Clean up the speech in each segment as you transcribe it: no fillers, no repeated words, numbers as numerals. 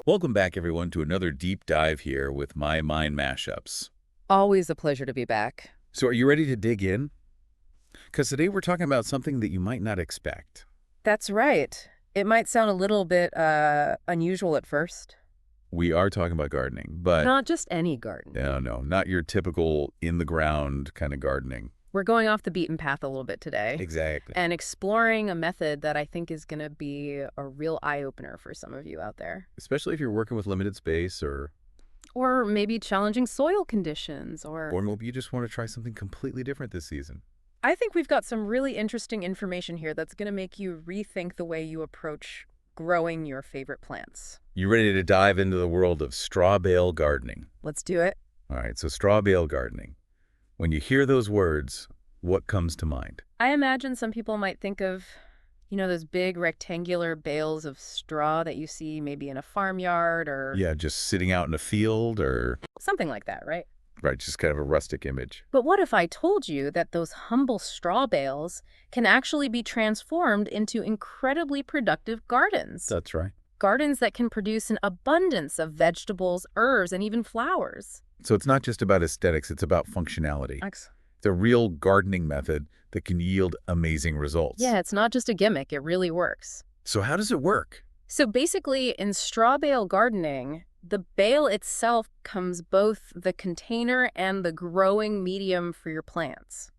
Welcome back, everyone, to another deep dive here with My Mind Mashups. Always a pleasure to be back. So are you ready to dig in? Because today we're talking about something that you might not expect. That's right. It might sound a little bit unusual at first. We are talking about gardening, but Not just any garden. no, not your typical in-the-ground kind of gardening. We're going off the beaten path a little bit today Exactly. and exploring a method that I think is going to be a real eye-opener for some of you out there. Especially if you're working with limited space Or maybe challenging soil conditions or maybe you just want to try something completely different this season. I think we've got some really interesting information here that's going to make you rethink the way you approach growing your favorite plants. You ready to dive into the world of straw bale gardening? Let's do it. All right, so straw bale gardening. When you hear those words, what comes to mind? I imagine some people might think of, those big rectangular bales of straw that you see maybe in a farmyard or Yeah, just sitting out in a field or, something like that, right? right, just kind of a rustic image. But what if I told you that those humble straw bales can actually be transformed into incredibly productive gardens? That's right. Gardens that can produce an abundance of vegetables, herbs, and even flowers. So it's not just about aesthetics, it's about functionality. It's a real gardening method that can yield amazing results. Yeah, it's not just a gimmick, it really works. So how does it work? So basically, in straw bale gardening, the bale itself becomes both the container and the growing medium for your plants.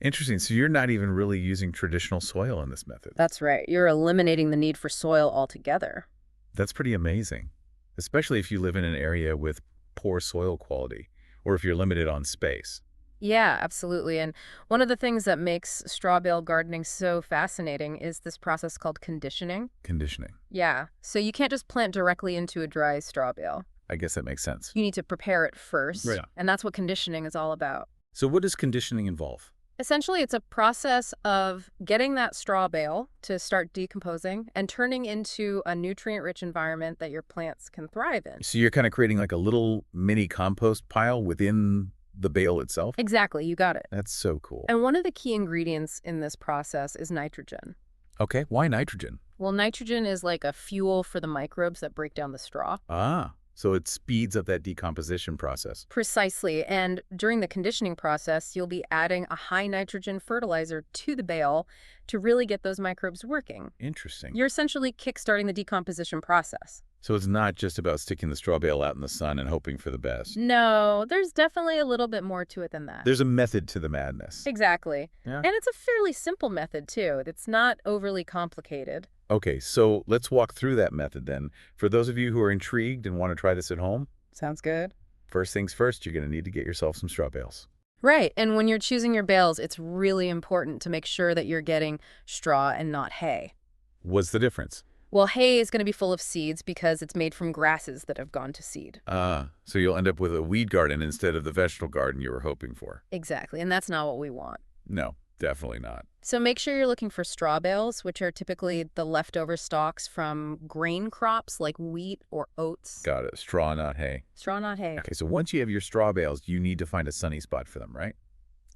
Interesting. So you're not even really using traditional soil in this method. That's right. You're eliminating the need for soil altogether. That's pretty amazing, especially if you live in an area with poor soil quality or if you're limited on space. Yeah, absolutely. And one of the things that makes straw bale gardening so fascinating is this process called conditioning. Conditioning. Yeah. So you can't just plant directly into a dry straw bale. I guess that makes sense. You need to prepare it first. Right. And that's what conditioning is all about. So what does conditioning involve? Essentially, it's a process of getting that straw bale to start decomposing and turning into a nutrient-rich environment that your plants can thrive in. So you're kind of creating like a little mini compost pile within the bale itself? Exactly, you got it. That's so cool. And one of the key ingredients in this process is nitrogen. Okay, why nitrogen? Well, nitrogen is like a fuel for the microbes that break down the straw. Ah, so it speeds up that decomposition process. Precisely. And during the conditioning process, you'll be adding a high nitrogen fertilizer to the bale to really get those microbes working. Interesting. You're essentially kickstarting the decomposition process. So it's not just about sticking the straw bale out in the sun and hoping for the best. No, there's definitely a little bit more to it than that. There's a method to the madness. Exactly. Yeah. And it's a fairly simple method, too. It's not overly complicated. Okay, so let's walk through that method then. For those of you who are intrigued and want to try this at home, Sounds good. first things first, you're going to need to get yourself some straw bales. Right. And when you're choosing your bales, it's really important to make sure that you're getting straw and not hay. What's the difference? Well, hay is going to be full of seeds because it's made from grasses that have gone to seed. So you'll end up with a weed garden instead of the vegetable garden you were hoping for. Exactly. And that's not what we want. No, definitely not. So make sure you're looking for straw bales, which are typically the leftover stalks from grain crops like wheat or oats. Got it. Straw, not hay. Straw, not hay. Okay, so once you have your straw bales, you need to find a sunny spot for them, right?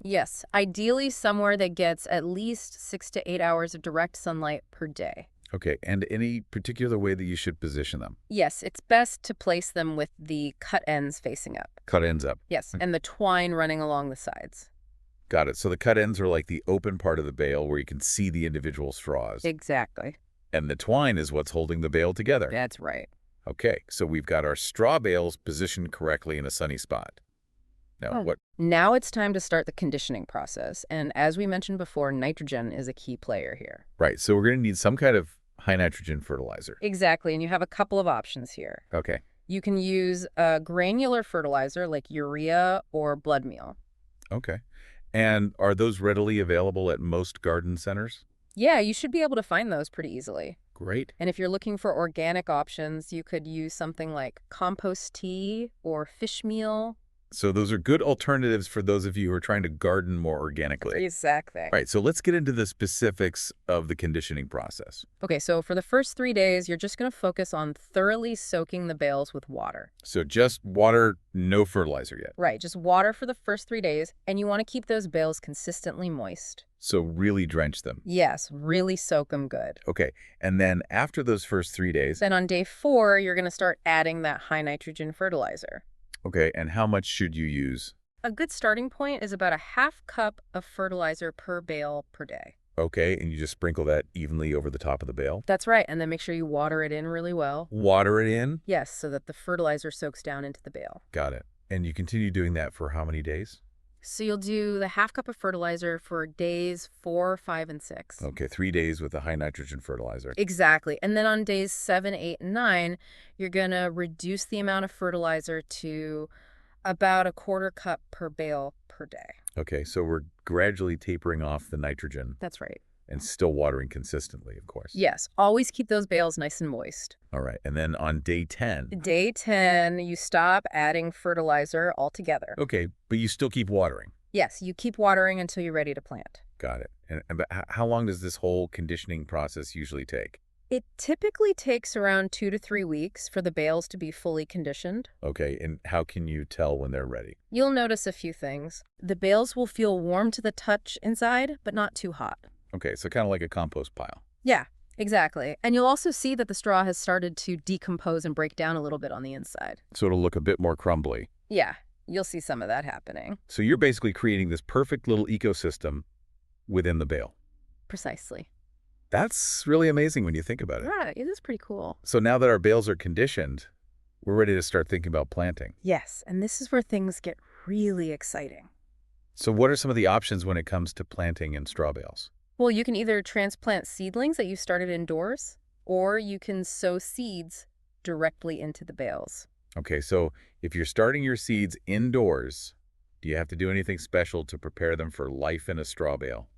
Yes, ideally somewhere that gets at least 6 to 8 hours of direct sunlight per day. Okay, and any particular way that you should position them? Yes, it's best to place them with the cut ends facing up. Cut ends up. Yes, and the twine running along the sides. Got it. So the cut ends are like the open part of the bale where you can see the individual straws. Exactly. And the twine is what's holding the bale together. That's right. Okay, so we've got our straw bales positioned correctly in a sunny spot. Now, what? Now it's time to start the conditioning process. And as we mentioned before, nitrogen is a key player here. Right, so we're going to need some kind of high nitrogen fertilizer. Exactly, and you have a couple of options here. Okay. You can use a granular fertilizer like urea or blood meal. Okay. And are those readily available at most garden centers? Yeah, you should be able to find those pretty easily. Great. And if you're looking for organic options, you could use something like compost tea or fish meal. So those are good alternatives for those of you who are trying to garden more organically. Exactly. All right, so let's get into the specifics of the conditioning process. Okay, so for the first 3 days, you're just going to focus on thoroughly soaking the bales with water. So just water, no fertilizer yet. Right, just water for the first 3 days, and you want to keep those bales consistently moist. So really drench them. Yes, really soak them good. Okay, and then after those first 3 days, Then on day 4, you're going to start adding that high nitrogen fertilizer. okay, and how much should you use? A good starting point is about a half cup of fertilizer per bale per day. Okay, and you just sprinkle that evenly over the top of the bale. That's right, and then make sure you water it in really well. Water it in? Yes, so that the fertilizer soaks down into the bale. Got it. And you continue doing that for how many days? So you'll do the half cup of fertilizer for days 4, 5, and 6. Okay, 3 days with the high nitrogen fertilizer. Exactly. And then on days 7, 8, and 9, you're going to reduce the amount of fertilizer to about a quarter cup per bale per day. Okay, so we're gradually tapering off the nitrogen That's right. and still watering consistently, of course. Yes, always keep those bales nice and moist. All right, and then on day 10. Day 10, you stop adding fertilizer altogether. Okay, but you still keep watering. Yes, you keep watering until you're ready to plant. Got it. And but how long does this whole conditioning process usually take? It typically takes around 2 to 3 weeks for the bales to be fully conditioned. Okay, and how can you tell when they're ready? You'll notice a few things. The bales will feel warm to the touch inside, but not too hot. Okay, so kind of like a compost pile. Yeah, exactly. And you'll also see that the straw has started to decompose and break down a little bit on the inside. So it'll look a bit more crumbly. Yeah, you'll see some of that happening. So you're basically creating this perfect little ecosystem within the bale. Precisely. That's really amazing when you think about it. Yeah, it is pretty cool. So now that our bales are conditioned, we're ready to start thinking about planting. Yes, and this is where things get really exciting. So what are some of the options when it comes to planting in straw bales? Well, you can either transplant seedlings that you started indoors, or you can sow seeds directly into the bales. Okay, so if you're starting your seeds indoors, do you have to do anything special to prepare them for life in a straw bale?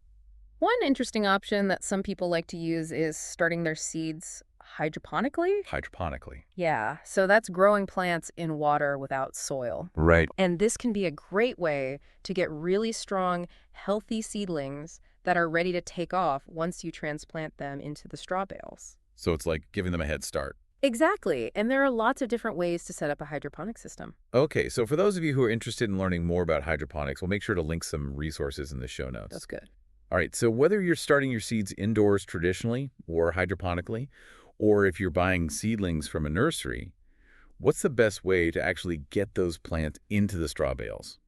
One interesting option that some people like to use is starting their seeds hydroponically. Hydroponically. Yeah, so that's growing plants in water without soil. Right. And this can be a great way to get really strong, healthy seedlings that are ready to take off once you transplant them into the straw bales. So it's like giving them a head start. Exactly, and there are lots of different ways to set up a hydroponic system. Okay, so for those of you who are interested in learning more about hydroponics, we'll make sure to link some resources in the show notes. That's good. All right, so whether you're starting your seeds indoors traditionally or hydroponically, or if you're buying seedlings from a nursery, what's the best way to actually get those plants into the straw bales?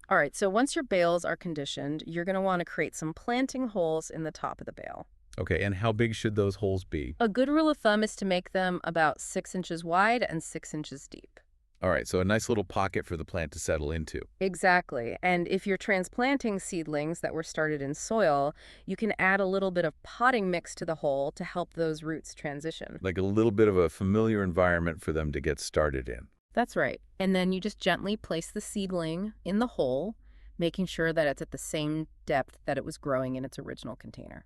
All right, so once your bales are conditioned, you're going to want to create some planting holes in the top of the bale. Okay, and how big should those holes be? A good rule of thumb is to make them about 6 inches wide and 6 inches deep. All right, so a nice little pocket for the plant to settle into. Exactly. And if you're transplanting seedlings that were started in soil, you can add a little bit of potting mix to the hole to help those roots transition. Like a little bit of a familiar environment for them to get started in. That's right. And then you just gently place the seedling in the hole, making sure that it's at the same depth that it was growing in its original container.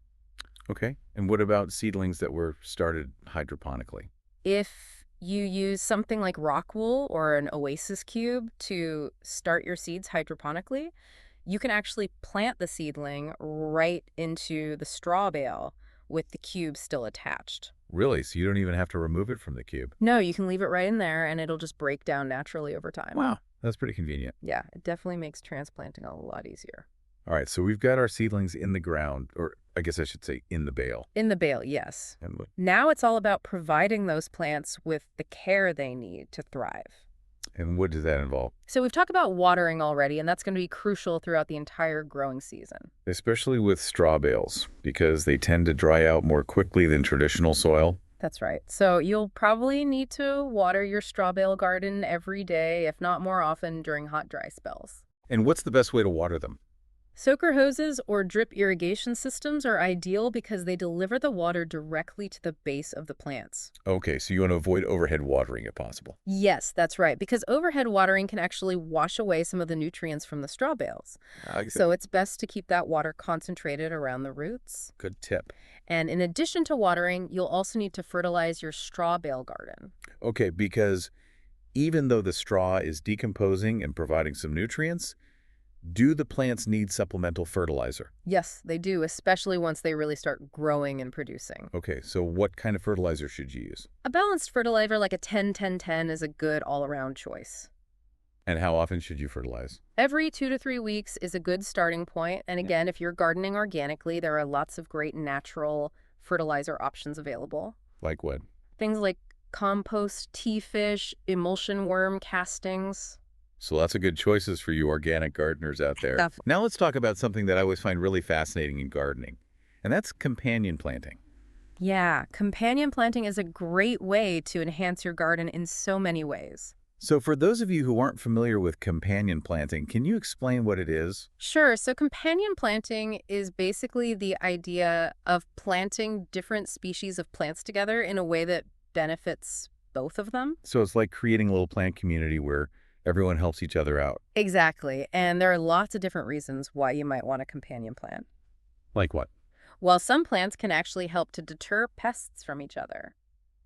Okay, and what about seedlings that were started hydroponically? If you use something like rock wool or an oasis cube to start your seeds hydroponically, you can actually plant the seedling right into the straw bale with the cube still attached. Really? So you don't even have to remove it from the cube? No, you can leave it right in there and it'll just break down naturally over time. Wow, that's pretty convenient. Yeah, it definitely makes transplanting a lot easier. All right, so we've got our seedlings in the ground, or I guess I should say in the bale. In the bale, yes. And Now it's all about providing those plants with the care they need to thrive. what does that involve? So we've talked about watering already, and that's going to be crucial throughout the entire growing season. Especially with straw bales, because they tend to dry out more quickly than traditional soil. That's right. So you'll probably need to water your straw bale garden every day, if not more often during hot, dry spells. And what's the best way to water them? Soaker hoses or drip irrigation systems are ideal because they deliver the water directly to the base of the plants. Okay, so you want to avoid overhead watering if possible. Yes, that's right, because overhead watering can actually wash away some of the nutrients from the straw bales. So it's best to keep that water concentrated around the roots. Good tip. And in addition to watering, you'll also need to fertilize your straw bale garden. Okay, because even though the straw is decomposing and providing some nutrients, do the plants need supplemental fertilizer? Yes, they do, especially once they really start growing and producing. Okay, so what kind of fertilizer should you use? A balanced fertilizer like a 10-10-10 is a good all-around choice. And how often should you fertilize? Every 2 to 3 weeks is a good starting point. And Yeah. again, if you're gardening organically, there are lots of great natural fertilizer options available. Like what? Things like compost, tea fish, emulsion worm castings. So lots of good choices for you organic gardeners out there. Def- Now let's talk about something that I always find really fascinating in gardening, and that's companion planting. Yeah, companion planting is a great way to enhance your garden in so many ways. So for those of you who aren't familiar with companion planting, can you explain what it is? Sure, so companion planting is basically the idea of planting different species of plants together in a way that benefits both of them. So it's like creating a little plant community where everyone helps each other out. Exactly, and there are lots of different reasons why you might want a companion plant. Like what? While some plants can actually help to deter pests from each other.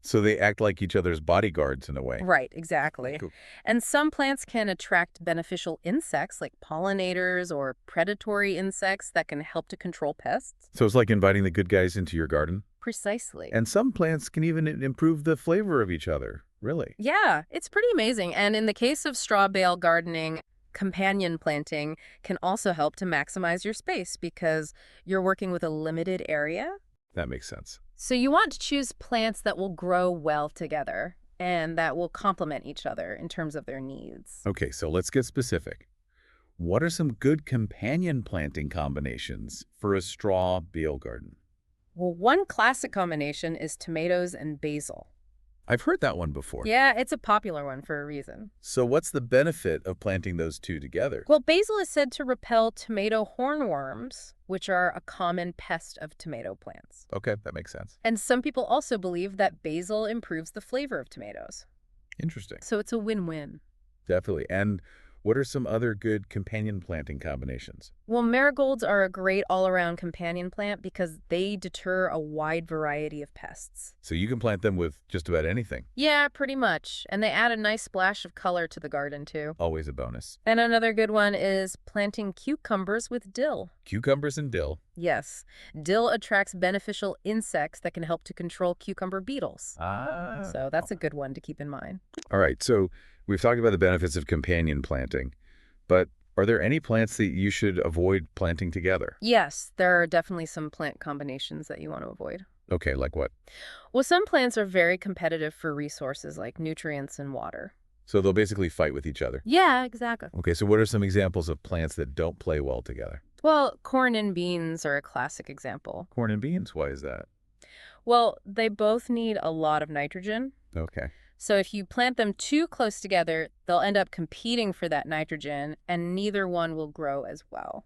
So they act like each other's bodyguards in a way. Right, exactly. Cool. And some plants can attract beneficial insects like pollinators or predatory insects that can help to control pests. So it's like inviting the good guys into your garden. Precisely. And some plants can even improve the flavor of each other. Really? Yeah, it's pretty amazing. And in the case of straw bale gardening, companion planting can also help to maximize your space because you're working with a limited area. That makes sense. So you want to choose plants that will grow well together and that will complement each other in terms of their needs. Okay, so let's get specific. What are some good companion planting combinations for a straw bale garden? Well, one classic combination is tomatoes and basil. I've heard that one before. Yeah, it's a popular one for a reason. So what's the benefit of planting those two together? Well, basil is said to repel tomato hornworms, which are a common pest of tomato plants. Okay, that makes sense. And some people also believe that basil improves the flavor of tomatoes. Interesting. So it's a win-win. Definitely. And what are some other good companion planting combinations? Well, marigolds are a great all-around companion plant because they deter a wide variety of pests. So you can plant them with just about anything. Yeah, pretty much. And they add a nice splash of color to the garden, too. Always a bonus. And another good one is planting cucumbers with dill. Cucumbers and dill. Yes, dill attracts beneficial insects that can help to control cucumber beetles. Ah. So that's a good one to keep in mind. All right, so we've talked about the benefits of companion planting, but are there any plants that you should avoid planting together? Yes, there are definitely some plant combinations that you want to avoid. Okay, like what? Well, some plants are very competitive for resources like nutrients and water. So they'll basically fight with each other. Yeah, exactly. Okay, so what are some examples of plants that don't play well together? Well, corn and beans are a classic example. Corn and beans, why is that? Well, they both need a lot of nitrogen. Okay, So if you plant them too close together, they'll end up competing for that nitrogen, and neither one will grow as well.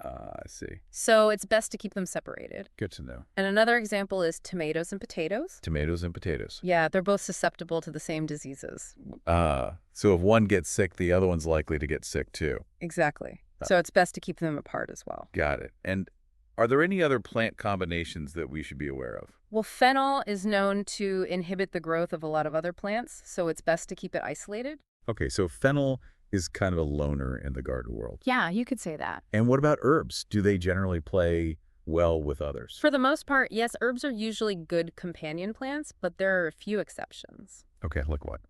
I see. So it's best to keep them separated. Good to know. And another example is tomatoes and potatoes. Tomatoes and potatoes. Yeah, they're both susceptible to the same diseases. So if one gets sick, the other one's likely to get sick too. Exactly. So it's best to keep them apart as well. Got it. And are there any other plant combinations that we should be aware of? Well, fennel is known to inhibit the growth of a lot of other plants, so it's best to keep it isolated. Okay, so fennel is kind of a loner in the garden world. Yeah, you could say that. And what about herbs? Do they generally play well with others? For the most part, yes, herbs are usually good companion plants, but there are a few exceptions. Okay, like what?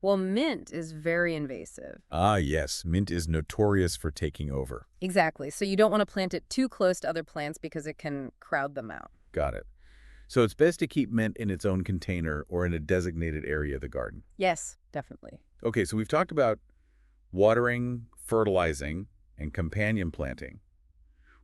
Well, mint is very invasive. Ah, yes. Mint is notorious for taking over. Exactly. So you don't want to plant it too close to other plants because it can crowd them out. Got it. So it's best to keep mint in its own container or in a designated area of the garden. Yes, definitely. Okay, so we've talked about watering, fertilizing, and companion planting.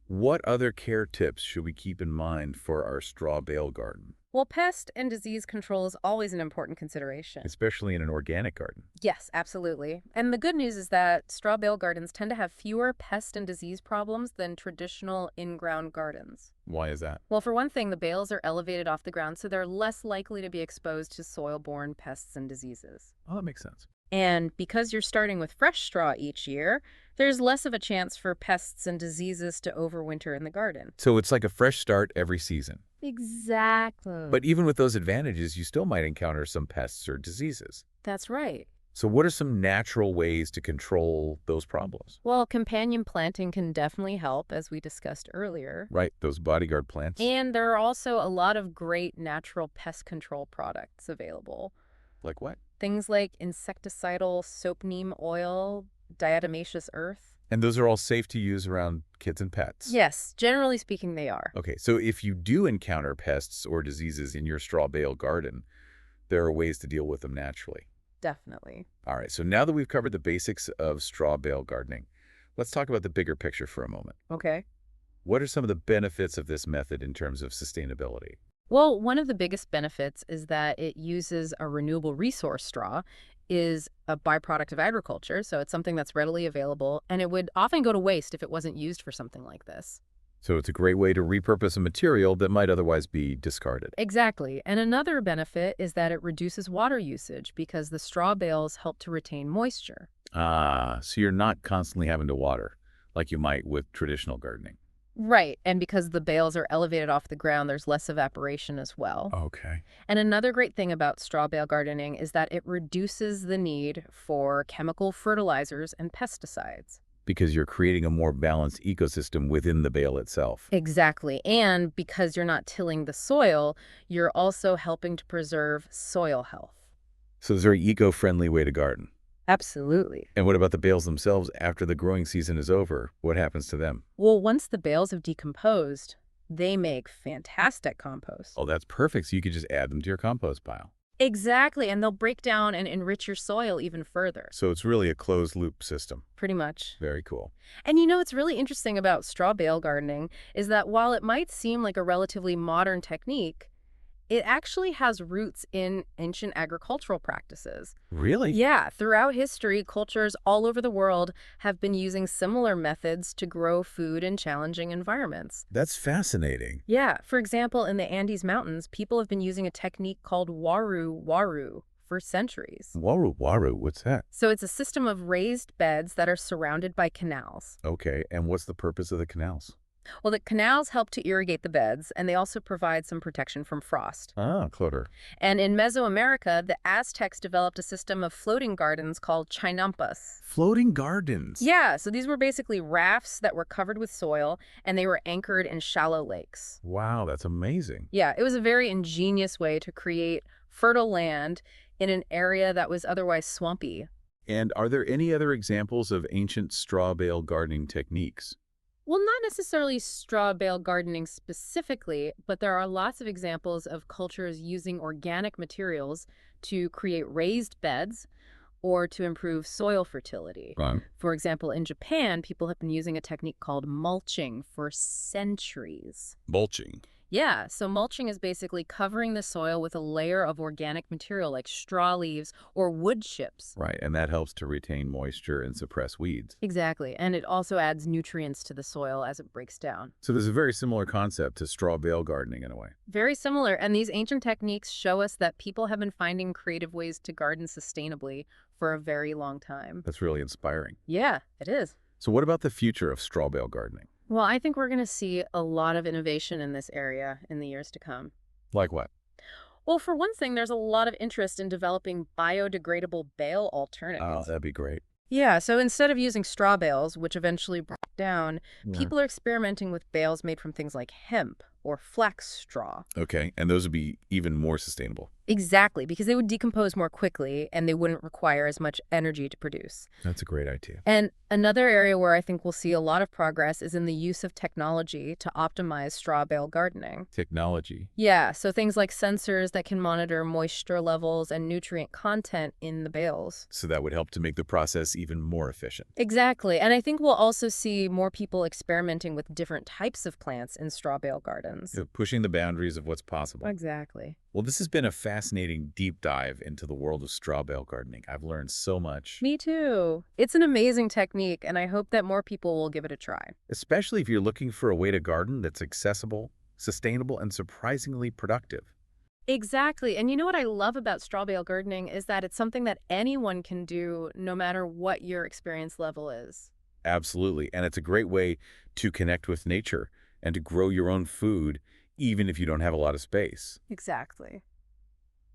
What other care tips should we keep in mind for our straw bale garden, Well, pest and disease control is always an important consideration. especially in an organic garden? Yes, absolutely. And the good news is that straw bale gardens tend to have fewer pest and disease problems than traditional in-ground gardens. Why is that? Well, for one thing, the bales are elevated off the ground, so they're less likely to be exposed to soil-borne pests and diseases. Oh, that makes sense. And because you're starting with fresh straw each year, there's less of a chance for pests and diseases to overwinter in the garden. So it's like a fresh start every season. Exactly. But even with those advantages, you still might encounter some pests or diseases. That's right. So what are some natural ways to control those problems? Well, companion planting can definitely help, as we discussed earlier. Right, those bodyguard plants. And there are also a lot of great natural pest control products available. Like what? Things like insecticidal soap neem oil, diatomaceous earth. And those are all safe to use around kids and pets. Yes, generally speaking, they are. Okay, so if you do encounter pests or diseases in your straw bale garden, there are ways to deal with them naturally. Definitely. All right, so now that we've covered the basics of straw bale gardening, let's talk about the bigger picture for a moment. Okay. What are some of the benefits of this method in terms of sustainability? Well, one of the biggest benefits is that it uses a renewable resource. Straw is a byproduct of agriculture, so it's something that's readily available, and it would often go to waste if it wasn't used for something like this. So it's a great way to repurpose a material that might otherwise be discarded. Exactly. And another benefit is that it reduces water usage because the straw bales help to retain moisture. Ah, so you're not constantly having to water like you might with traditional gardening. Right. And because the bales are elevated off the ground, there's less evaporation as well. Okay. And another great thing about straw bale gardening is that it reduces the need for chemical fertilizers and pesticides. Because you're creating a more balanced ecosystem within the bale itself. Exactly. And because you're not tilling the soil, you're also helping to preserve soil health. So it's a very eco-friendly way to garden. Absolutely. And what about the bales themselves after the growing season is over? What happens to them? Well, once the bales have decomposed, they make fantastic compost. Oh, that's perfect. So you could just add them to your compost pile. Exactly. And they'll break down and enrich your soil even further. So it's really a closed loop system. Pretty much. Very cool. And you know what's really interesting about straw bale gardening is that while it might seem like a relatively modern technique, it actually has roots in ancient agricultural practices. Really? Yeah, throughout history, cultures all over the world have been using similar methods to grow food in challenging environments. That's fascinating. Yeah, for example, in the Andes Mountains, people have been using a technique called waru for centuries. Waru waru, what's that? So it's a system of raised beds that are surrounded by canals. Okay, and what's the purpose of the canals? Well, the canals help to irrigate the beds, and they also provide some protection from frost. Ah, cloder. And in Mesoamerica, the Aztecs developed a system of floating gardens called chinampas. Floating gardens. Yeah, so these were basically rafts that were covered with soil, and they were anchored in shallow lakes. Wow, that's amazing. Yeah, it was a very ingenious way to create fertile land in an area that was otherwise swampy. And are there any other examples of ancient straw bale gardening techniques? Well, not necessarily straw bale gardening specifically, but there are lots of examples of cultures using organic materials to create raised beds or to improve soil fertility. Right. For example, in Japan, people have been using a technique called mulching for centuries. Mulching. Yeah, so mulching is basically covering the soil with a layer of organic material like straw leaves or wood chips. Right, and that helps to retain moisture and suppress weeds. Exactly, and it also adds nutrients to the soil as it breaks down. So there's a very similar concept to straw bale gardening in a way. Very similar, and these ancient techniques show us that people have been finding creative ways to garden sustainably for a very long time. That's really inspiring. Yeah, it is. So what about the future of straw bale gardening? Well, I think we're going to see a lot of innovation in this area in the years to come. Like what? Well, for one thing, there's a lot of interest in developing biodegradable bale Oh, alternatives. that'd be great. Yeah, so instead of using straw bales, which eventually broke down, Yeah. people are experimenting with bales made from things like hemp or flax straw. Okay, and those would be even more sustainable. Exactly, because they would decompose more quickly and they wouldn't require as much energy to produce. That's a great idea. And another area where I think we'll see a lot of progress is in the use of technology to optimize straw bale gardening. Technology. Yeah, so things like sensors that can monitor moisture levels and nutrient content in the bales. So that would help to make the process even more efficient. Exactly, and I think we'll also see more people experimenting with different types of plants in straw bale gardens. Pushing the boundaries of what's possible. Exactly. Well, this has been a fascinating deep dive into the world of straw bale gardening. I've learned so much. Me too. It's an amazing technique, and I hope that more people will give it a try. Especially if you're looking for a way to garden that's accessible, sustainable, and surprisingly productive. Exactly. And you know what I love about straw bale gardening is that it's something that anyone can do no matter what your experience level is. Absolutely. And it's a great way to connect with nature and to grow your own food, even if you don't have a lot of space. Exactly.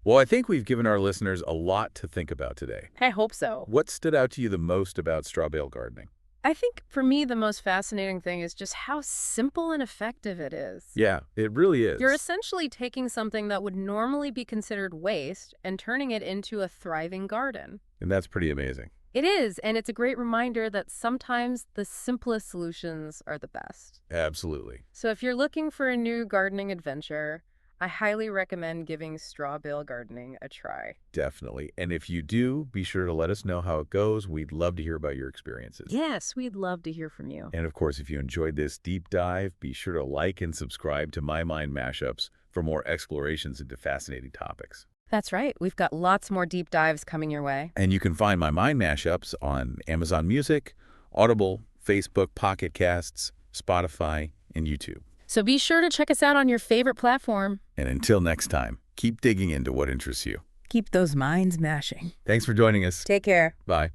Well, I think we've given our listeners a lot to think about today. I hope so. What stood out to you the most about straw bale gardening? I think for me, the most fascinating thing is just how simple and effective it is. Yeah, it really You're is. essentially taking something that would normally be considered waste and turning it into a thriving garden. And that's pretty amazing. It is, and it's a great reminder that sometimes the simplest solutions are the best. Absolutely. So if you're looking for a new gardening adventure, I highly recommend giving straw bale gardening a try. Definitely. And if you do, be sure to let us know how it goes. We'd love to hear about your experiences. Yes, we'd love to hear from you. And of course, if you enjoyed this deep dive, be sure to like and subscribe to My Mind Mashups for more explorations into fascinating topics. That's right. We've got lots more deep dives coming your way. And you can find My Mind Mashups on Amazon Music, Audible, Facebook, Pocket Casts, Spotify, and YouTube. So be sure to check us out on your favorite platform. And until next time, keep digging into what interests you. Keep those minds mashing. Thanks for joining us. Take care. Bye.